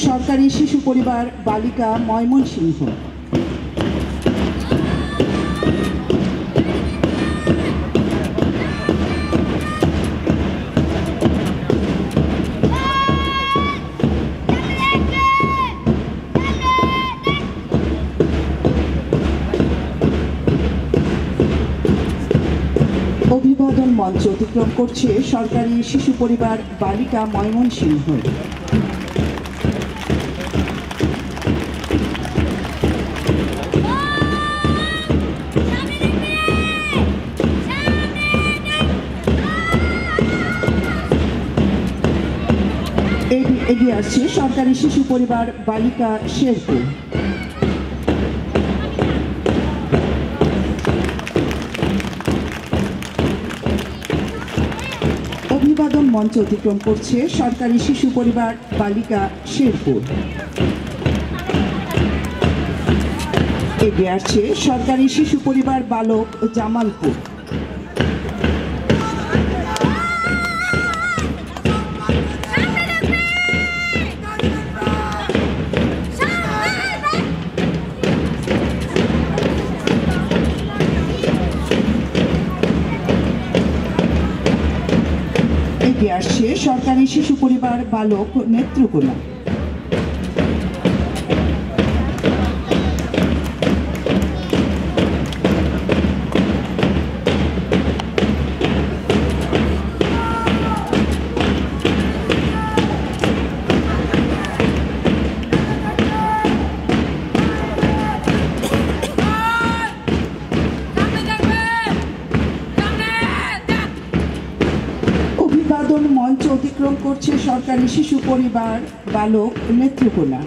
সরকারি শিশু পরিবার বালিকা ময়মনসিংহ। অভিবাদন মঞ্চ অতিক্রম করছে সরকারি শিশু পরিবার বালিকা ময়মনসিংহ। এগিয়ে আসছে সরকারি শিশু পরিবার বালিকা শেরপুর। অভিবাদন মঞ্চ অতিক্রম করছে সরকারি শিশু পরিবার বালিকা শেরপুর। এগিয়ে আসছে সরকারি শিশু পরিবার বালক জামালপুর। এগিয়ে আসছে সরকারি শিশু পরিবার বালক নেত্রকোনা। অভিবাদন মঞ্চ অতিক্রম করছে সরকারি শিশু পরিবার বালক নেত্রকোনা।